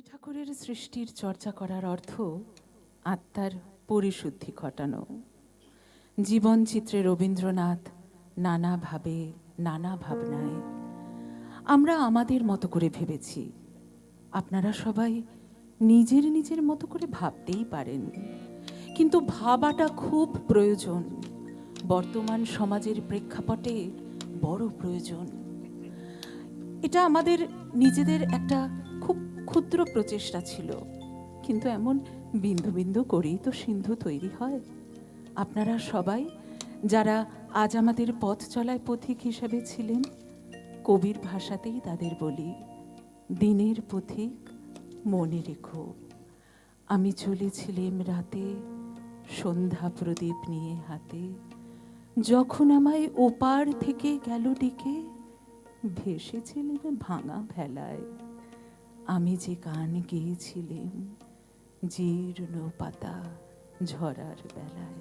রবি ঠাকুরের সৃষ্টির চর্চা করার অর্থ আত্মার পরিশুদ্ধি ঘটানো। জীবনচিত্রে রবীন্দ্রনাথ নানাভাবে নানা ভাবনায় আমরা আমাদের মতো করে ভেবেছি। আপনারা সবাই নিজের নিজের মতো করে ভাবতেই পারেন, কিন্তু ভাবাটা খুব প্রয়োজন, বর্তমান সমাজের প্রেক্ষাপটে বড় প্রয়োজন। এটা আমাদের নিজেদের একটা খুব ক্ষুদ্র প্রচেষ্টা ছিল, কিন্তু এমন বিন্দু বিন্দু করেই তো সিন্ধু তৈরি হয়। আপনারা সবাই যারা আজ আমাদের পথ চলায় পথিক হিসেবে ছিলেন, কবির ভাষাতেই তাদের বলি, দিনের পথিক মনে রেখো, আমি চলেছিলাম রাতে সন্ধ্যা প্রদীপ নিয়ে হাতে, যখন আমায় ওপার থেকে গেল ডেকে, ভেসেছিলেন ভাঙা ভেলায়, আমি যে গান গেয়েছিলাম জীর্ণ পাতা ঝরার বেলায়।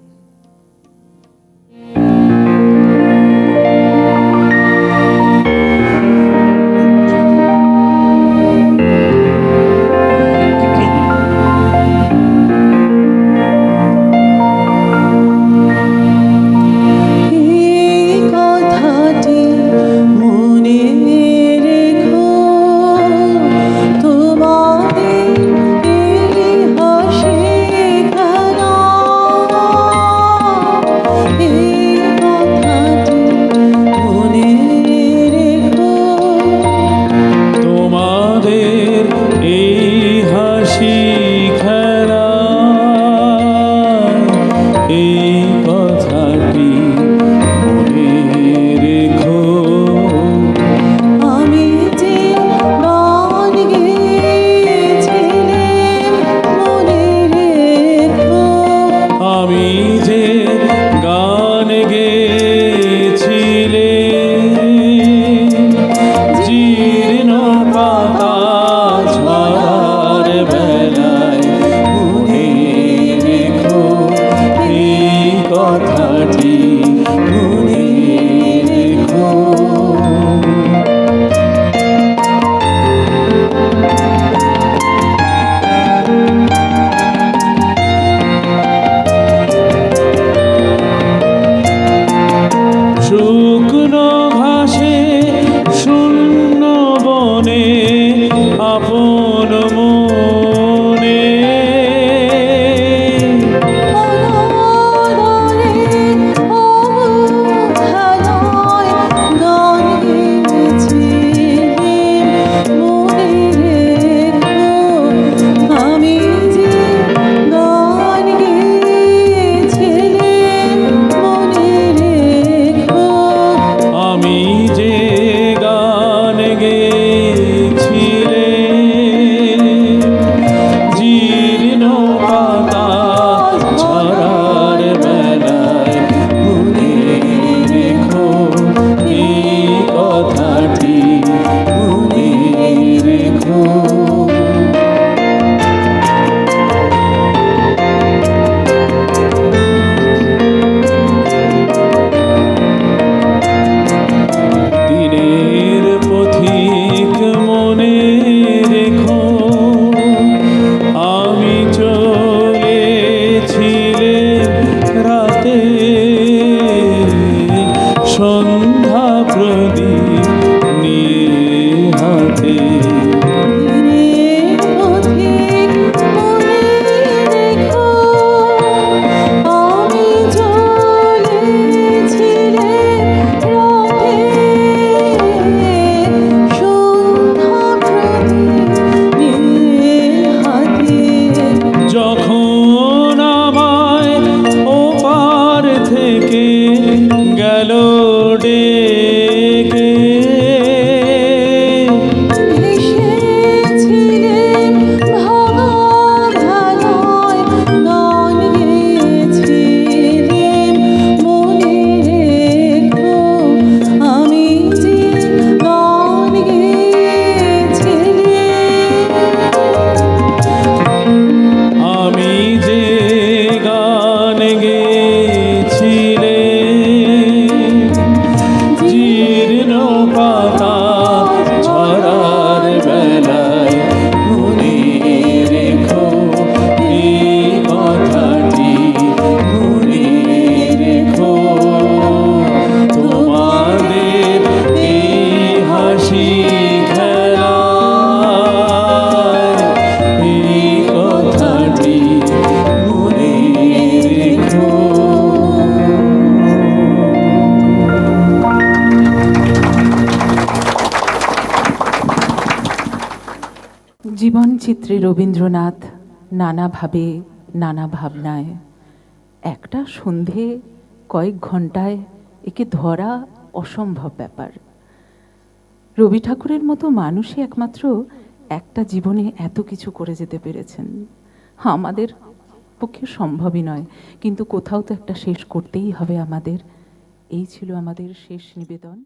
জীবনচিত্রে রবীন্দ্রনাথ নানাভাবে নানা ভাবনায়, একটা সন্ধে কয়েক ঘন্টায় একে ধরা অসম্ভব ব্যাপার। রবি ঠাকুরের মতো মানুষই একমাত্র একটা জীবনে এত কিছু করে যেতে পেরেছেন। আমাদের পক্ষে সম্ভবই নয়, কিন্তু কোথাও তো একটা শেষ করতেই হবে আমাদের। এই ছিল আমাদের শেষ নিবেদন।